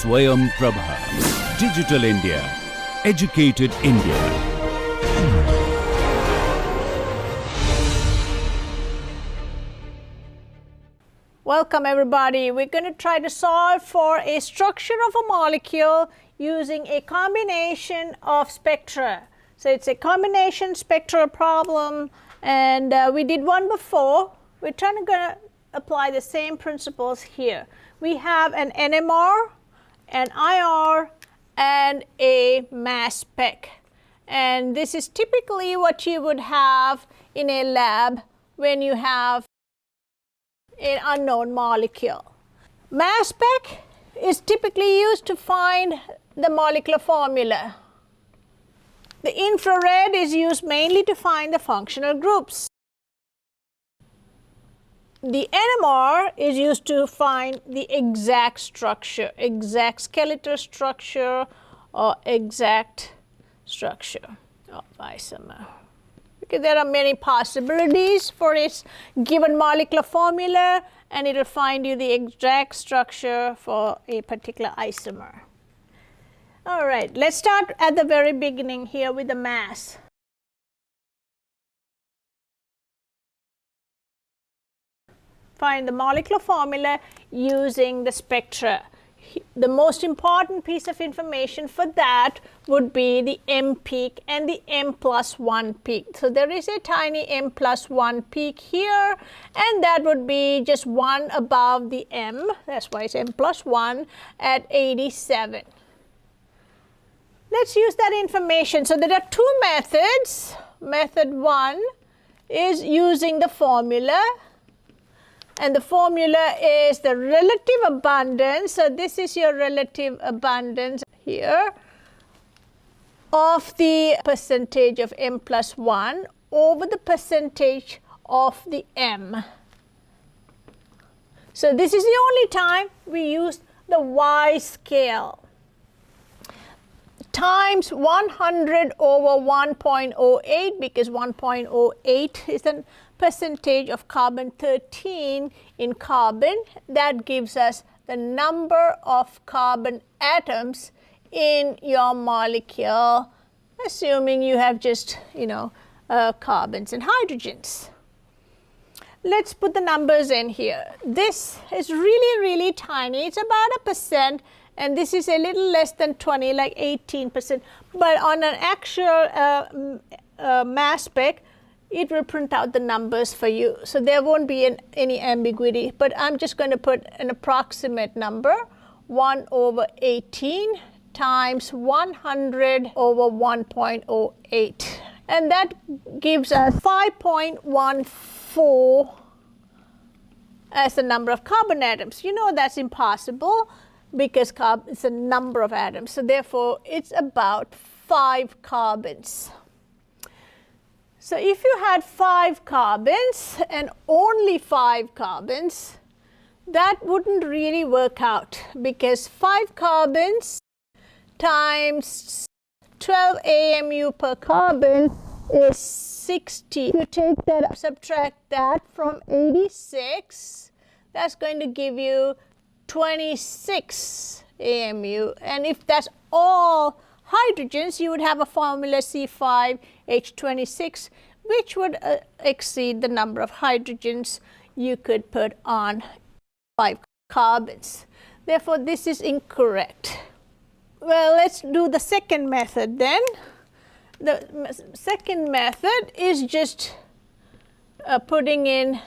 Swayam Prabha. Digital India. Educated India. Welcome everybody. We're going to try to solve for a structure of a molecule using a combination of spectra. So it's a combination spectral problem, and we did one before. We're going to apply the same principles here. We have an NMR, an IR, and a mass spec. And this is typically what you would have in a lab when you have an unknown molecule. Mass spec is typically used to find the molecular formula. The infrared is used mainly to find the functional groups. The NMR is used to find the exact structure, exact skeletal structure or exact structure of isomer. Because there are many possibilities for its given molecular formula, and it will find you the exact structure for a particular isomer. All right, let's start at the very beginning here with the mass. Find the molecular formula using the spectra. The most important piece of information for that would be the M peak and the M+1 peak. So there is a tiny M+1 peak here, and that would be just one above the M. That's why it's M+1 at 87. Let's use that information. So there are two methods. Method 1 is using the formula. And the formula is the relative abundance. So this is your relative abundance here of the percentage of M+1 over the percentage of the M. So this is the only time we use the Y scale. Times 100 over 1.08, because 1.08 is the percentage of carbon-13 in carbon. That gives us the number of carbon atoms in your molecule, assuming you have just, carbons and hydrogens. Let's put the numbers in here. This is really, really tiny. It's about 1%. And this is a little less than 20, like 18%. But on an actual mass spec, it will print out the numbers for you. So there won't be any ambiguity. But I'm just going to put an approximate number, 1 over 18 times 100 over 1.08. And that gives us 5.14 as the number of carbon atoms. You know that's impossible, because carbon is a number of atoms. So therefore, it's about 5 carbons. So if you had 5 carbons and only 5 carbons, that wouldn't really work out, because 5 carbons times 12 AMU per carbon is 60. If you take that, subtract that from 86, that's going to give you 26 AMU, and if that's all hydrogens, you would have a formula C5H26, which would exceed the number of hydrogens you could put on 5 carbons. Therefore, this is incorrect. Well, let's do the second method then. The second method is just putting in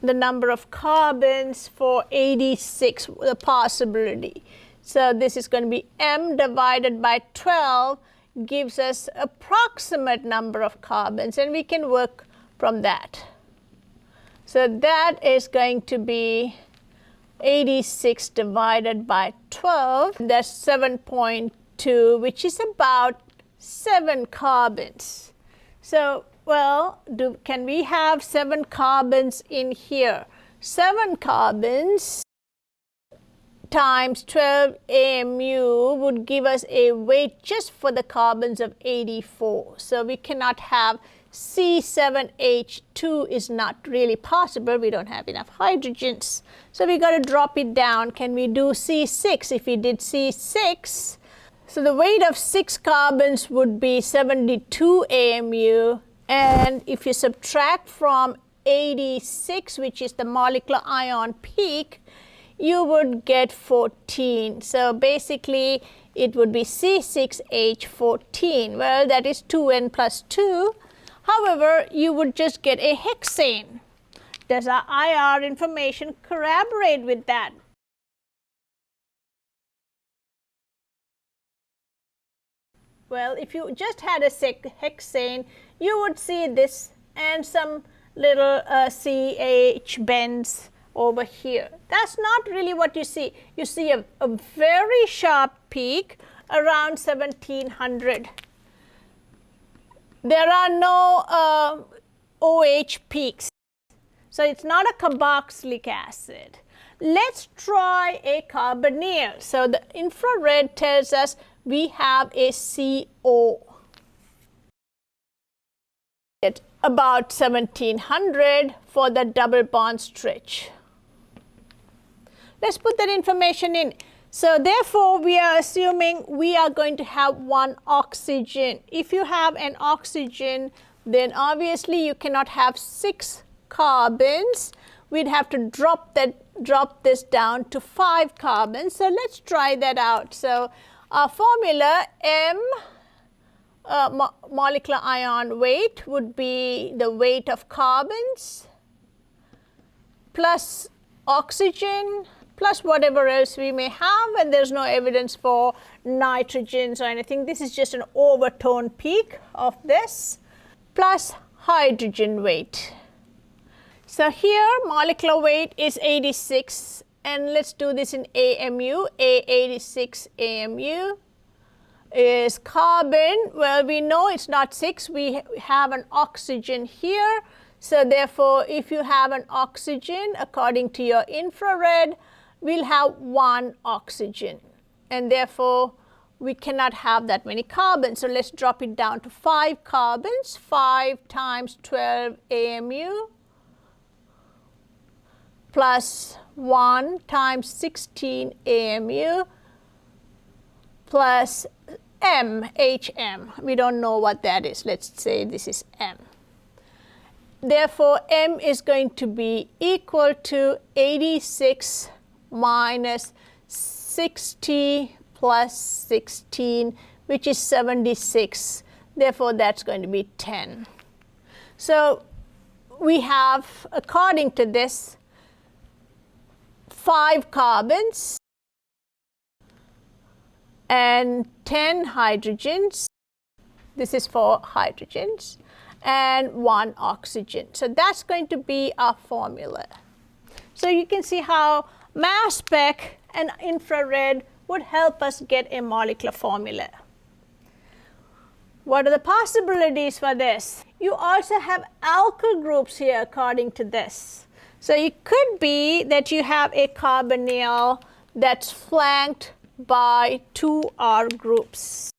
the number of carbons for 86, the possibility. So this is going to be M divided by 12 gives us approximate number of carbons, and we can work from that. So that is going to be 86 divided by 12. That's 7.2, which is about 7 carbons. So, well, can we have 7 carbons in here? 7 carbons times 12 AMU would give us a weight just for the carbons of 84. So we cannot have C7H2 is not really possible. We don't have enough hydrogens. So we got to drop it down. Can we do C6? If we did C6, so the weight of 6 carbons would be 72 AMU. And if you subtract from 86, which is the molecular ion peak, you would get 14. So basically, it would be C6H14. Well, that is 2N plus 2. However, you would just get a hexane. Does our IR information corroborate with that? Well, if you just had a hexane, you would see this and some little CH bends over here. That's not really what you see. You see a very sharp peak around 1700. There are no OH peaks. So it's not a carboxylic acid. Let's try a carbonyl. So the infrared tells us we have a CO at about 1700 for the double bond stretch. Let's put that information in. So therefore, we are assuming we are going to have one oxygen. If you have an oxygen, then obviously you cannot have 6 carbons. We'd have to drop this down to 5 carbons. So let's try that out. So our formula M molecular ion weight would be the weight of carbons plus oxygen plus whatever else we may have, and there's no evidence for nitrogens or anything. This is just an overtone peak of this, plus hydrogen weight. So here molecular weight is 86, and let's do this in AMU. A86 AMU is carbon. Well, we know it's not 6. We have an oxygen here. So therefore, if you have an oxygen, according to your infrared, we'll have 1 oxygen. And therefore, we cannot have that many carbons. So let's drop it down to 5 carbons. 5 times 12 AMU plus 1 times 16 AMU plus HM. We don't know what that is. Let's say this is M. Therefore, M is going to be equal to 86 minus 60 plus 16, which is 76. Therefore, that's going to be 10. So we have, according to this, 5 carbons and 10 hydrogens. This is for hydrogens, and 1 oxygen. So that's going to be our formula. So you can see how mass spec and infrared would help us get a molecular formula. What are the possibilities for this? You also have alkyl groups here according to this. So it could be that you have a carbonyl that's flanked by 2 R groups.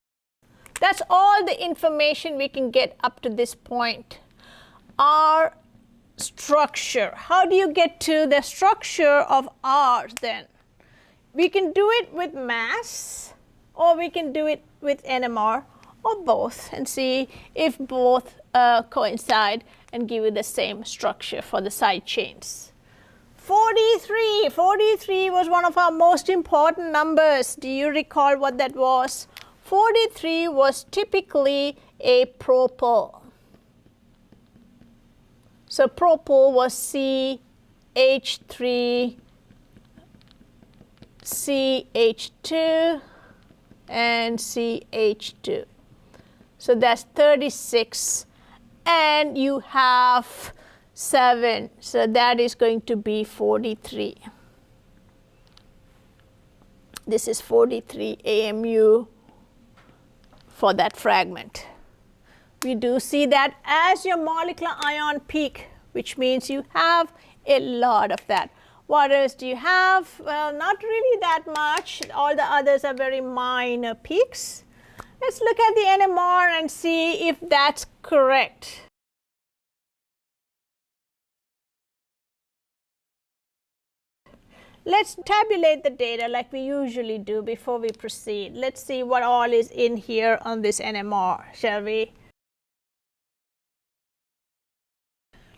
That's all the information we can get up to this point. R structure. How do you get to the structure of R then? We can do it with mass, or we can do it with NMR, or both, and see if both coincide and give you the same structure for the side chains. 43. 43 was one of our most important numbers. Do you recall what that was? 43 was typically a propyl. So propyl was CH3, CH2, and CH2. So that's 36. And you have 7. So that is going to be 43. This is 43 AMU for that fragment. We do see that as your molecular ion peak, which means you have a lot of that. What else do you have? Well, not really that much. All the others are very minor peaks. Let's look at the NMR and see if that's correct. Let's tabulate the data like we usually do before we proceed. Let's see what all is in here on this NMR, shall we?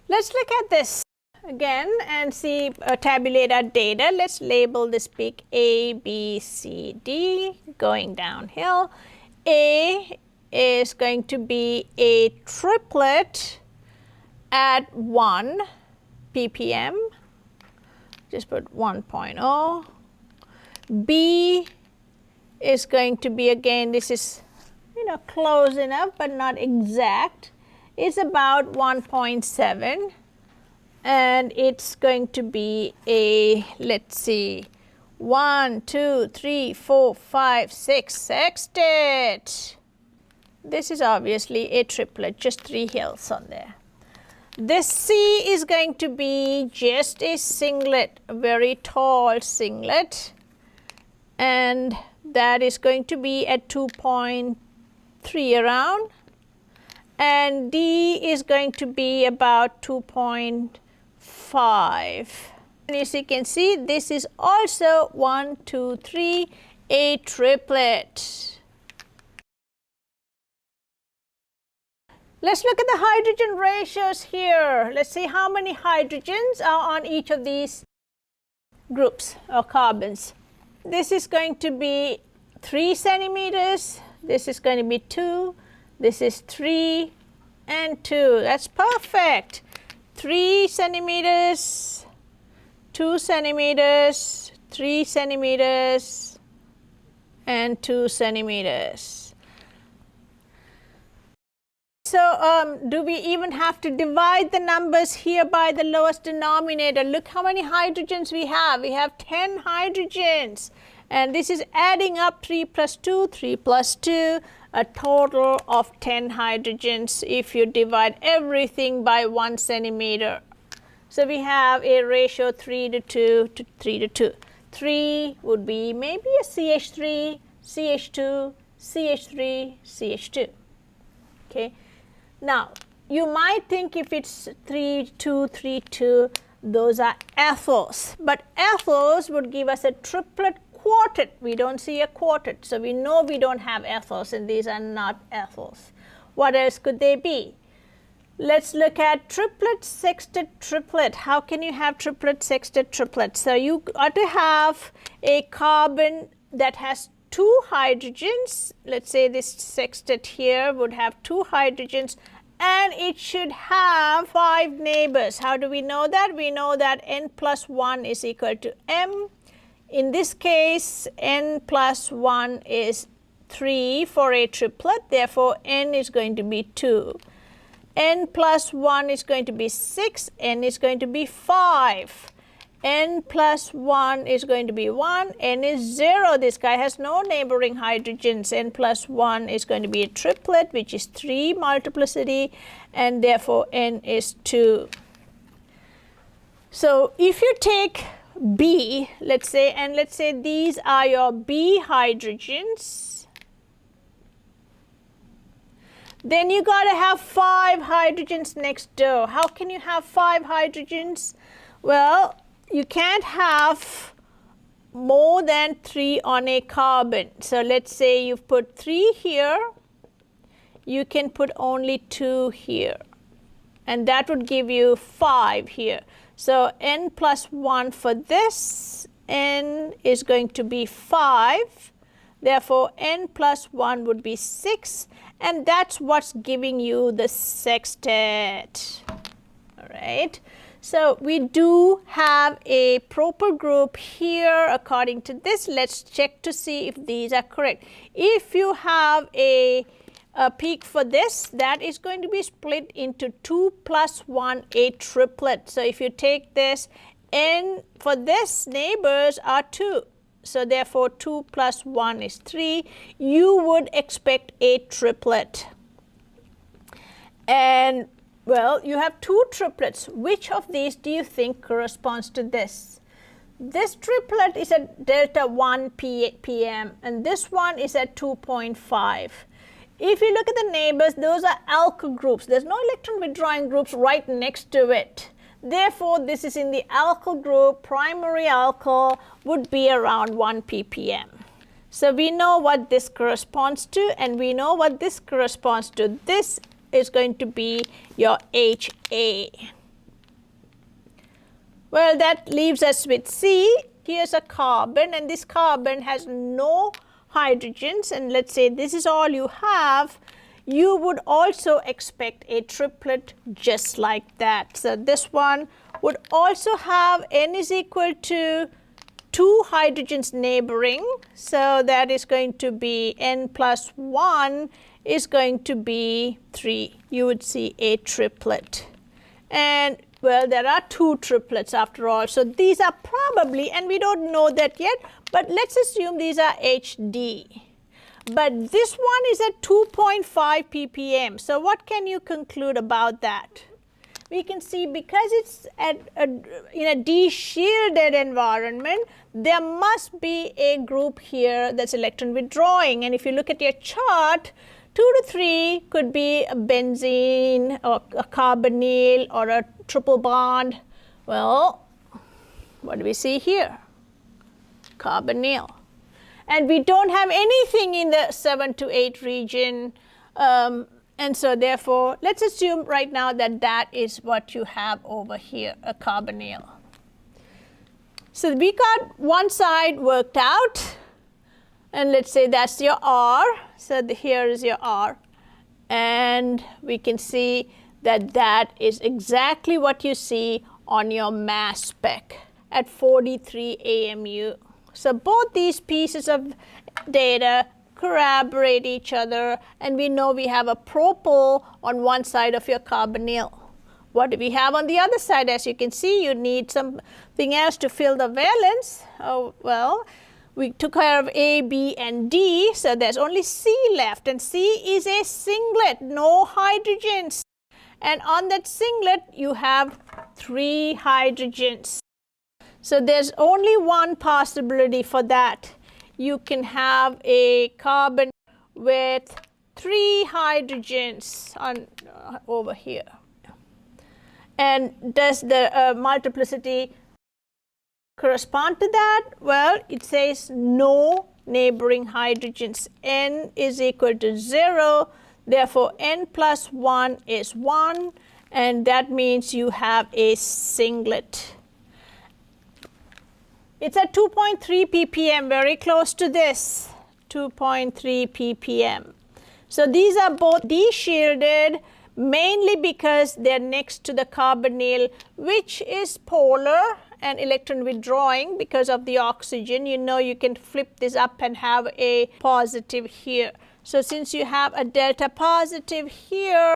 Let's look at this again and see, tabulate our data. Let's label this peak A, B, C, D, going downhill. A is going to be a triplet at 1 ppm. Just put 1.0. B is going to be, again, this is, close enough but not exact. It's about 1.7, and it's going to be a, let's see, 1, 2, 3, 4, 5, 6 sextet. This is obviously a triplet, just 3 hills on there. This C is going to be just a singlet, a very tall singlet, and that is going to be at 2.3 around, and D is going to be about 2.5. And as you can see, this is also 1, 2, 3, a triplet. Let's look at the hydrogen ratios here. Let's see how many hydrogens are on each of these groups or carbons. This is going to be 3 centimeters. This is going to be 2. This is 3 and 2. That's perfect. 3 centimeters, 2 centimeters, 3 centimeters, and 2 centimeters. So, do we even have to divide the numbers here by the lowest denominator? Look how many hydrogens we have. We have 10 hydrogens. And this is adding up 3 plus 2, 3 plus 2, a total of 10 hydrogens if you divide everything by 1 centimeter. So, we have a ratio 3 to 2 to 3 to 2. 3 would be maybe a CH3, CH2, CH3, CH2. Okay. Now, you might think if it's 3, 2, 3, 2, those are ethyls. But ethyls would give us a triplet quartet. We don't see a quartet. So, we know we don't have ethyls, and these are not ethyls. What else could they be? Let's look at triplet, sextet, triplet. How can you have triplet, sextet, triplet? So, you ought to have a carbon that has 2 hydrogens. Let's say this sextet here would have 2 hydrogens, and it should have 5 neighbors. How do we know that? We know that n plus 1 is equal to m. In this case, n plus 1 is 3 for a triplet. Therefore, n is going to be 2. N plus 1 is going to be 6. N is going to be 5. N plus 1 is going to be 1, n is 0. This guy has no neighboring hydrogens. N plus 1 is going to be a triplet, which is 3 multiplicity, and therefore n is 2. So, if you take B, let's say, and let's say these are your B hydrogens, then you got to have 5 hydrogens next door. How can you have 5 hydrogens? Well, you can't have more than 3 on a carbon. So, let's say you've put 3 here, you can put only 2 here, and that would give you 5 here. So, n plus 1 for this, n is going to be 5. Therefore, n plus 1 would be 6, and that's what's giving you the sextet. All right. So, we do have a proper group here according to this. Let's check to see if these are correct. If you have a peak for this, that is going to be split into 2 plus 1, a triplet. So, if you take this, n for this neighbors are 2. So, therefore, 2 plus 1 is 3. You would expect a triplet. And well, you have 2 triplets. Which of these do you think corresponds to this? This triplet is at delta 1 pm, and this one is at 2.5. If you look at the neighbors, those are alkyl groups. There's no electron withdrawing groups right next to it. Therefore, this is in the alkyl group. Primary alkyl would be around 1 ppm. So we know what this corresponds to, and we know what this corresponds to. This is going to be your HA. Well, that leaves us with C. Here's a carbon, and this carbon has no hydrogens, and let's say this is all you have. You would also expect a triplet just like that. So this one would also have N is equal to 2 hydrogens neighboring. So that is going to be N plus 1 is going to be 3. You would see a triplet. And well, there are 2 triplets after all. So these are probably, and we don't know that yet, but let's assume these are HD. But this one is at 2.5 ppm. So what can you conclude about that? We can see because it's in a de-shielded environment, there must be a group here that's electron withdrawing. And if you look at your chart, 2 to 3 could be a benzene or a carbonyl or a triple bond. Well, what do we see here? Carbonyl. And we don't have anything in the 7 to 8 region. And so therefore, let's assume right now that that is what you have over here, a carbonyl. So we got one side worked out. And let's say that's your R. So here is your R. And we can see that that is exactly what you see on your mass spec at 43 AMU. So both these pieces of data corroborate each other, and we know we have a propyl on one side of your carbonyl. What do we have on the other side? As you can see, you need something else to fill the valence. Oh, well, we took care of A, B, and D, so there's only C left, and C is a singlet, no hydrogens. And on that singlet, you have 3 hydrogens. So there's only one possibility for that. You can have a carbon with 3 hydrogens on over here. And does the multiplicity correspond to that? Well, it says no neighboring hydrogens. N is equal to 0. Therefore, N plus 1 is 1. And that means you have a singlet. It's at 2.3 ppm, very close to this, 2.3 ppm. So these are both de-shielded, mainly because they're next to the carbonyl, which is polar and electron withdrawing because of the oxygen. You know you can flip this up and have a positive here. So since you have a delta positive here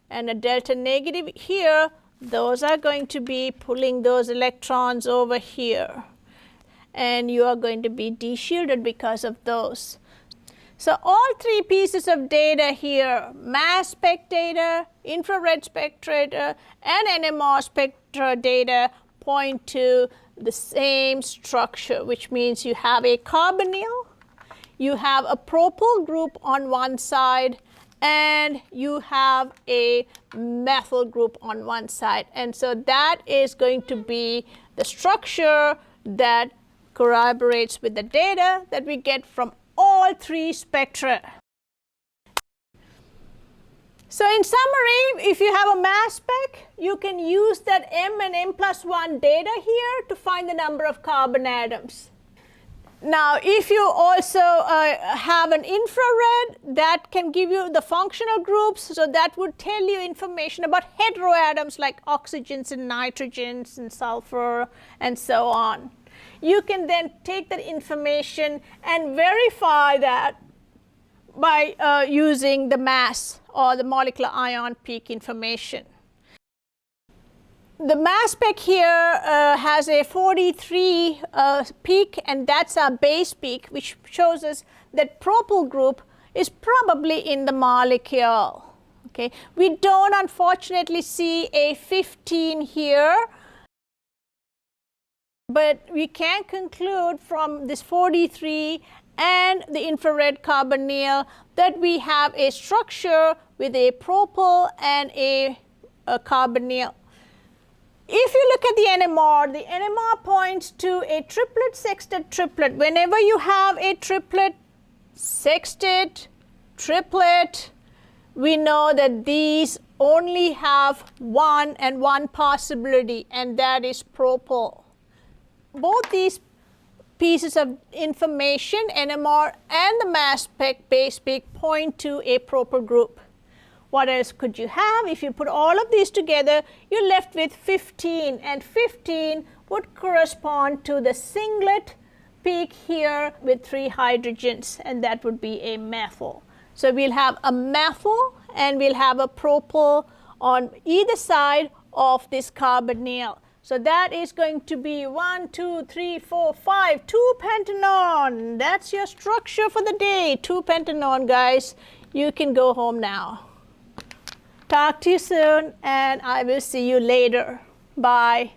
and a delta negative here, those are going to be pulling those electrons over here. And you are going to be de-shielded because of those. So all 3 pieces of data here, mass spec data, infrared spectra data, and NMR spectra data point to the same structure, which means you have a carbonyl, you have a propyl group on one side, and you have a methyl group on one side. And so that is going to be the structure that corroborates with the data that we get from all 3 spectra. So in summary, if you have a mass spec, you can use that M and M plus 1 data here to find the number of carbon atoms. Now, if you also have an infrared, that can give you the functional groups, so that would tell you information about heteroatoms like oxygens and nitrogens and sulfur and so on. You can then take that information and verify that by using the mass or the molecular ion peak information. The mass spec here has a 43 peak, and that's our base peak, which shows us that propyl group is probably in the molecule. Okay. We don't unfortunately see a 15 here, but we can conclude from this 43 and the infrared carbonyl that we have a structure with a propyl and a carbonyl. If you look at the NMR points to a triplet, sextet, triplet. Whenever you have a triplet, sextet, triplet, we know that these only have one and one possibility, and that is propyl. Both these pieces of information, NMR and the mass spec, base peak, point to a propyl group. What else could you have? If you put all of these together, you're left with 15, and 15 would correspond to the singlet peak here with 3 hydrogens, and that would be a methyl. So we'll have a methyl and we'll have a propyl on either side of this carbonyl. So that is going to be 1, 2, 3, 4, 5, 2 pentanone. That's your structure for the day, 2 pentanone, guys. You can go home now. Talk to you soon, and I will see you later. Bye.